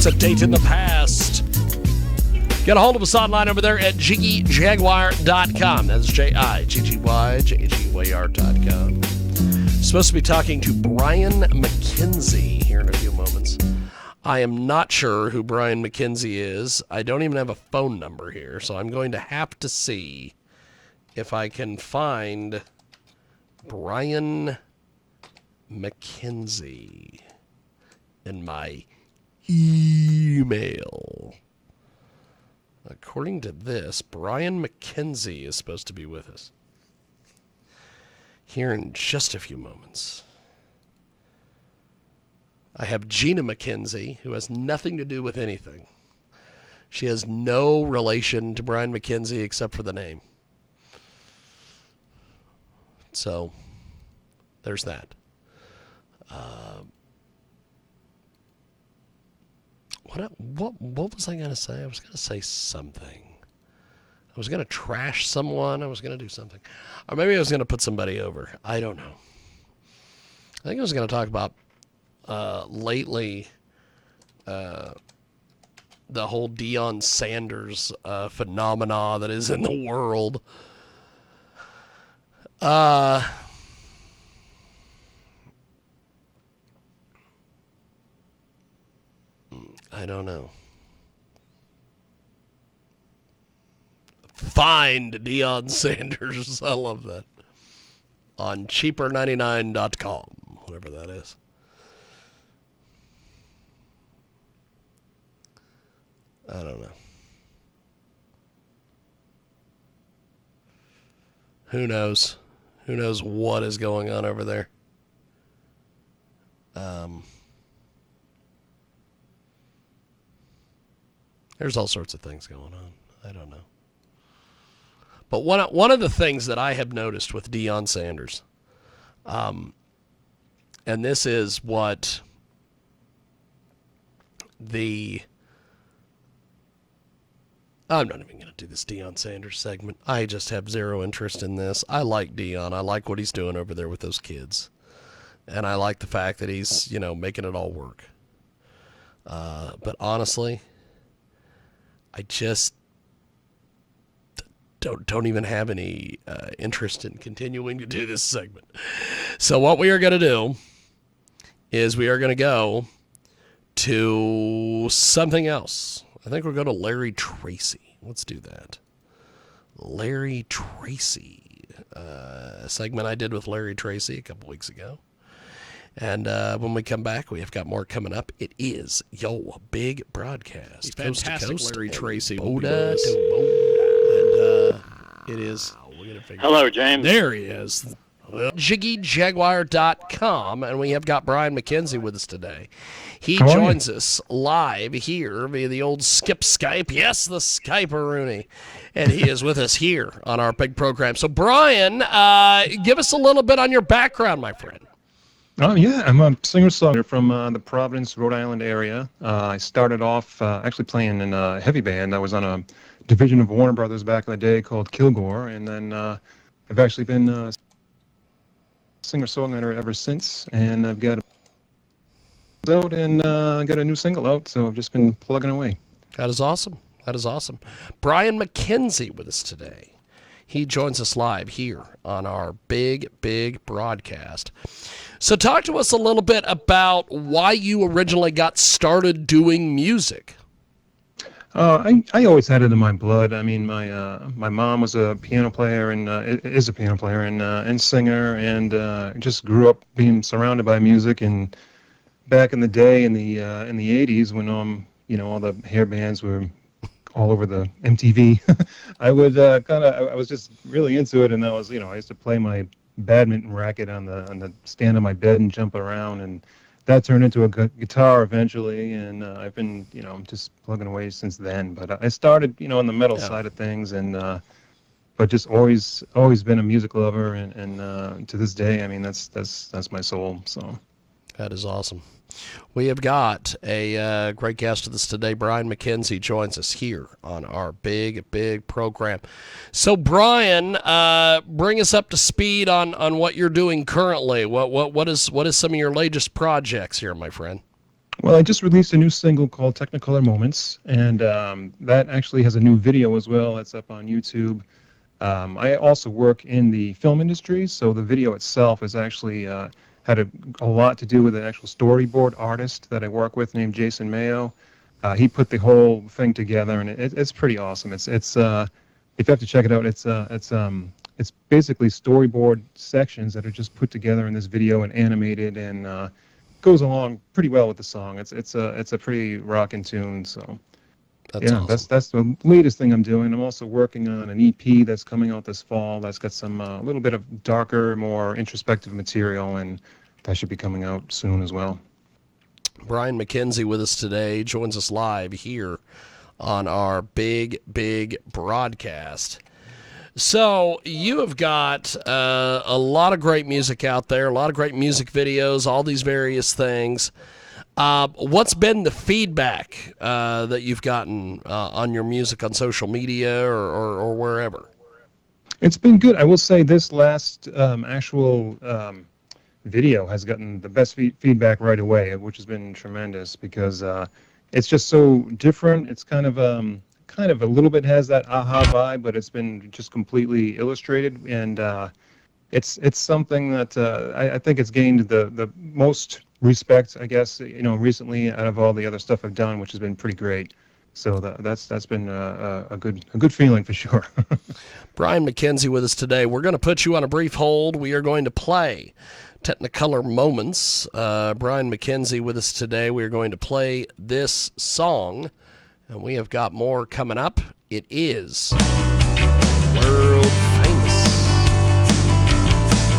a date in the past. Get a hold of us online over there at JiggyJaguar.com. That's JiggyJaguar.com. Supposed to be talking to Brian McKenzi here in a few moments. I am not sure who Brian McKenzi is. I don't even have a phone number here, so I'm going to have to see if I can find Brian McKenzi in my email. According to this, Brian McKenzi is supposed to be with us here in just a few moments. I have Gina McKenzi, who has nothing to do with anything. She has no relation to Brian McKenzi except for the name. So, there's that. What was I going to say? I was going to say something. I was going to trash someone. I was going to do something. Or maybe I was going to put somebody over. I don't know. I think I was going to talk about lately the whole Deion Sanders phenomena that is in the world. I don't know. Find Deion Sanders. I love that. On cheaper99.com, whatever that is. I don't know. Who knows? Who knows what is going on over there? There's all sorts of things going on. I don't know. But one of the things that I have noticed with Deion Sanders, and this is what I'm not even going to do this Deion Sanders segment. I just have zero interest in this. I like Deion. I like what he's doing over there with those kids. And I like the fact that he's, making it all work. But honestly, I just don't even have any interest in continuing to do this segment. So what we are going to do is we are going to go to something else. I think we're going to Larry Tracy. Let's do that. Larry Tracy. A segment I did with Larry Tracy a couple weeks ago. And when we come back, we have got more coming up. It is your big broadcast. He's fantastic, coast to coast, Larry Tracy. Boda to Boda. And it is... Hello, James. There he is. JiggyJaguar.com, and we have got Brian McKenzi with us today. He joins us live here via the old Skip Skype. Yes, the Skype-a-rooney. And he is with us here on our big program. So, Brian, give us a little bit on your background, my friend. Oh, yeah. I'm a singer-songwriter from the Providence, Rhode Island area. I started off actually playing in a heavy band. I was on a division of Warner Brothers back in the day called Kilgore, and then I've actually been a singer-songwriter ever since, and I've got out and got a new single out, so I've just been plugging away. That is awesome. That is awesome. Brian McKenzi with us today. He joins us live here on our big, big broadcast. So talk to us a little bit about why you originally got started doing music. I always had it in my blood. I mean, my mom was a piano player and is a piano player and singer, and just grew up being surrounded by music. And back in the day, in the 80s, when all the hair bands were all over the MTV, I would I was just really into it, and I used to play my badminton racket on the stand of my bed and jump around, and that turned into a guitar eventually, and I've been just plugging away since then. But I started on the metal side of things, and but just always been a music lover, and to this day, I mean that's my soul. So that is awesome. We have got a great guest with us today. Brian McKenzi joins us here on our big, big program. So, Brian, bring us up to speed on what you're doing currently. What is some of your latest projects here, my friend? Well, I just released a new single called Technicolor Moments, and that actually has a new video as well. It's up on YouTube. I also work in the film industry, so the video itself is actually had a lot to do with an actual storyboard artist that I work with named Jason Mayo. He put the whole thing together, and it's pretty awesome. It's if you have to check it out, it's basically storyboard sections that are just put together in this video and animated, and goes along pretty well with the song. It's a pretty rockin' tune. So That's yeah, awesome. that's the latest thing I'm doing. I'm also working on an EP that's coming out this fall. That's got some a little bit of darker, more introspective material, and that should be coming out soon as well. Brian McKenzi with us today, joins us live here on our big broadcast. So you have got a lot of great music out there, a lot of great music videos, all these various things. What's been the feedback that you've gotten on your music on social media or wherever? It's been good. I will say this last actual video has gotten the best feedback right away, which has been tremendous because it's just so different. It's kind of a little bit has that aha vibe, but it's been just completely illustrated, and it's something that I think it's gained the most respect, I guess, recently out of all the other stuff I've done, which has been pretty great. So that's been a good feeling for sure. Brian McKenzi with us today. We're going to put you on a brief hold. We are going to play Technicolor Moments. Brian McKenzi with us today. We are going to play this song, and we have got more coming up. It is world famous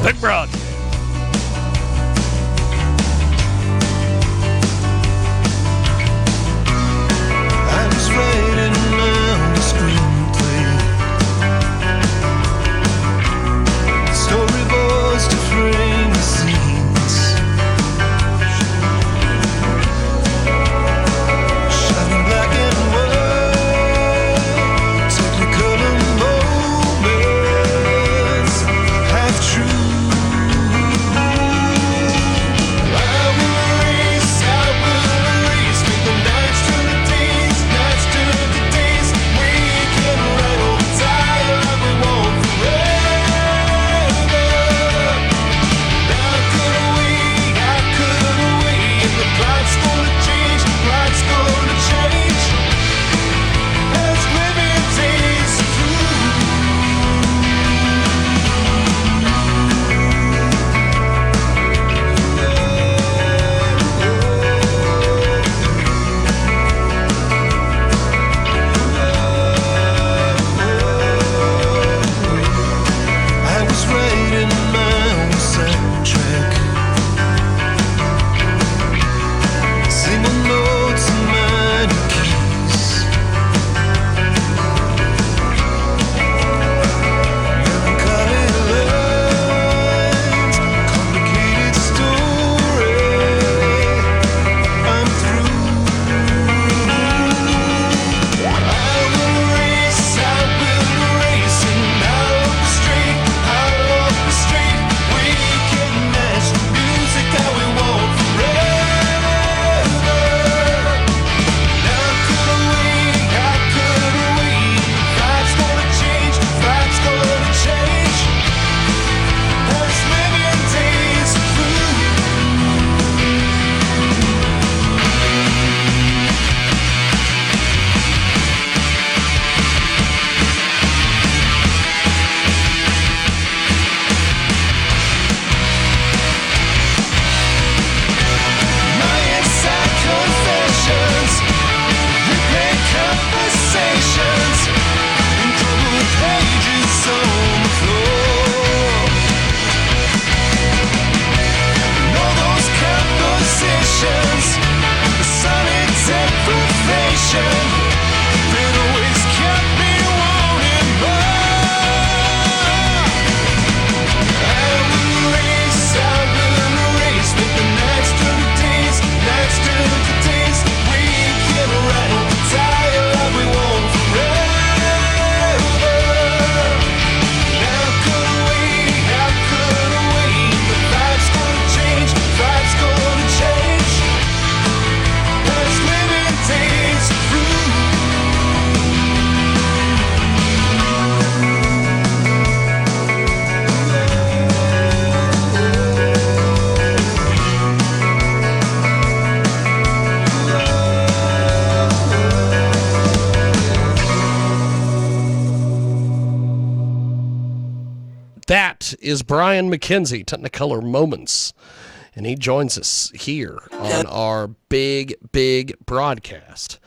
Big Broad. I was writing my screenplay. Storyboards to frame the scenes. Shining black and white. Technicolor moments. Half true, That is Brian McKenzi, Technicolor Moments. And he joins us here on our big broadcast.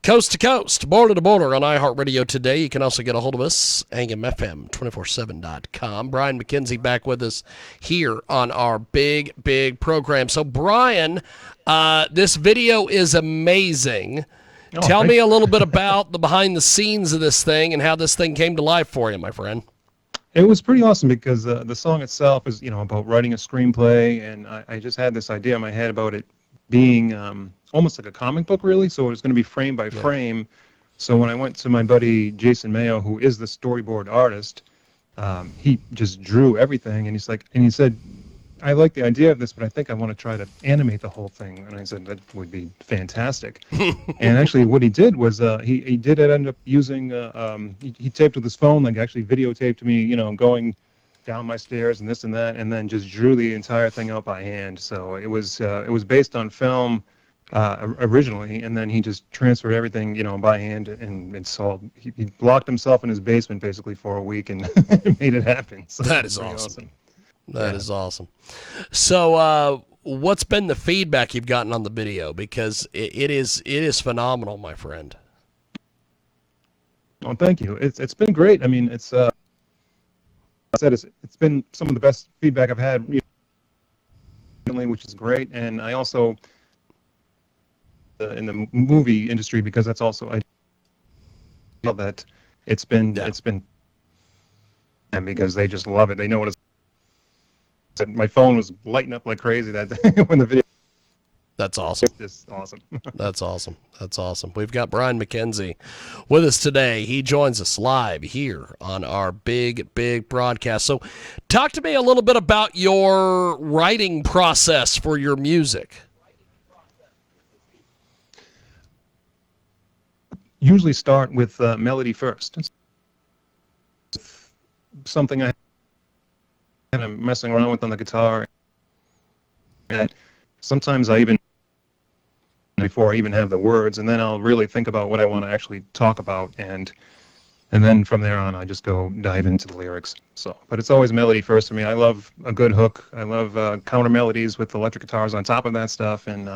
Coast to coast, border to border on iHeartRadio today. You can also get a hold of us, AMFM247.com. Brian McKenzi back with us here on our big program. So, Brian, this video is amazing. Tell me a little bit about the behind the scenes of this thing and how this thing came to life for you, my friend. It was pretty awesome because the song itself is, about writing a screenplay, and I just had this idea in my head about it being almost like a comic book, really. So it was going to be frame by frame. So when I went to my buddy Jason Mayo, who is the storyboard artist, he just drew everything, and he said, I like the idea of this, but I think I want to try to animate the whole thing. And I said, that would be fantastic. And actually what he did was he did end up using, he taped with his phone, like actually videotaped me, going down my stairs and this and that, and then just drew the entire thing out by hand. So it was based on film originally, and then he just transferred everything, by hand, and installed. He locked himself in his basement basically for a week and made it happen. So that is awesome. That is awesome. So, what's been the feedback you've gotten on the video? Because it is phenomenal, my friend. Oh, thank you. It's been great. I mean, it's I said it's been some of the best feedback I've had, which is great. And I also in the movie industry, because that's also I feel that it's been and because they just love it. They know what it's. My phone was lighting up like crazy that day when the video. That's awesome. It's awesome. That's awesome. That's awesome. We've got Brian McKenzi with us today. He joins us live here on our big broadcast. So talk to me a little bit about your writing process for your music. Usually start with melody first. Something I kind of messing around with on the guitar. And sometimes I even, before I even have the words, and then I'll really think about what I want to actually talk about, and then from there on I just go dive into the lyrics. So, but it's always melody first for me. I love a good hook. I love counter melodies with electric guitars on top of that stuff, and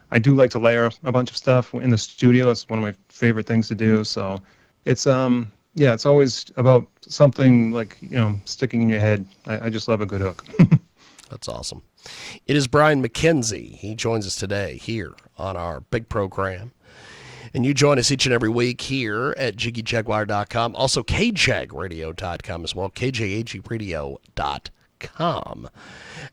I do like to layer a bunch of stuff in the studio. It's one of my favorite things to do. So it's it's always about something like, sticking in your head. I just love a good hook. That's awesome. It is Brian McKenzi. He joins us today here on our big program. And you join us each and every week here at JiggyJaguar.com. Also, KJAGRadio.com as well, KJAGRadio.com.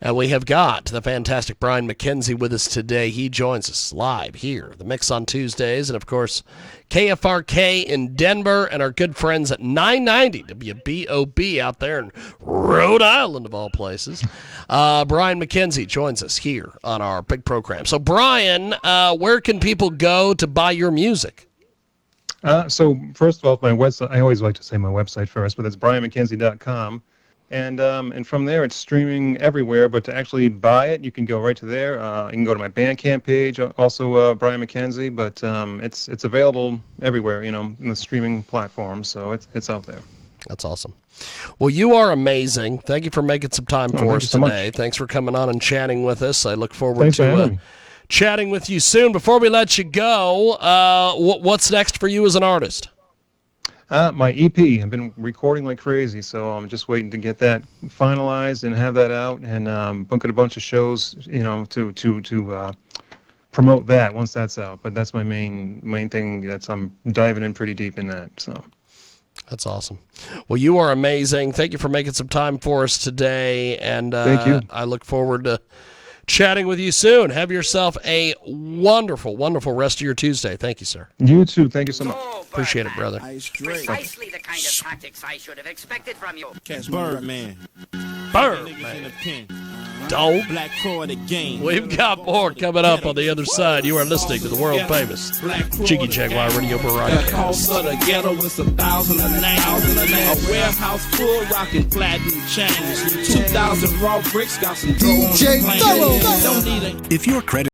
And we have got the fantastic Brian McKenzi with us today. He joins us live here, The Mix on Tuesdays, and of course, KFRK in Denver, and our good friends at 990 WBOB out there in Rhode Island, of all places. Brian McKenzi joins us here on our big program. So, Brian, where can people go to buy your music? So, first of all, my website, I always like to say my website first, but it's brianmckenzi.com. And from there, it's streaming everywhere. But to actually buy it, you can go right to there. You can go to my Bandcamp page, also Brian McKenzi. But it's available everywhere, in the streaming platform. So it's out there. That's awesome. Well, you are amazing. Thank you for making some time for us today. Much. Thanks for coming on and chatting with us. I look forward Thanks to chatting with you soon. Before we let you go, what's next for you as an artist? My EP. I've been recording like crazy, so I'm just waiting to get that finalized and have that out, and booking a bunch of shows, to promote that once that's out. But that's my main thing. I'm diving in pretty deep in that. So. That's awesome. Well, you are amazing. Thank you for making some time for us today, and thank you. I look forward to chatting with you soon. Have yourself a wonderful, wonderful rest of your Tuesday. Thank you, sir. You too. Thank you so much. Appreciate it, brother. Precisely the kind of tactics I should have expected from you. Birdman. Birdman. Don't. Black Crow of the game. We've got more coming up on the other side. You are listening to the world famous Jiggy Jaguar Radio broadcast. Cost of the ghetto with $1,000 a night. A warehouse full rocking platinum chains. 2,000 raw bricks got some dough on the plane. Don't need a. If your credit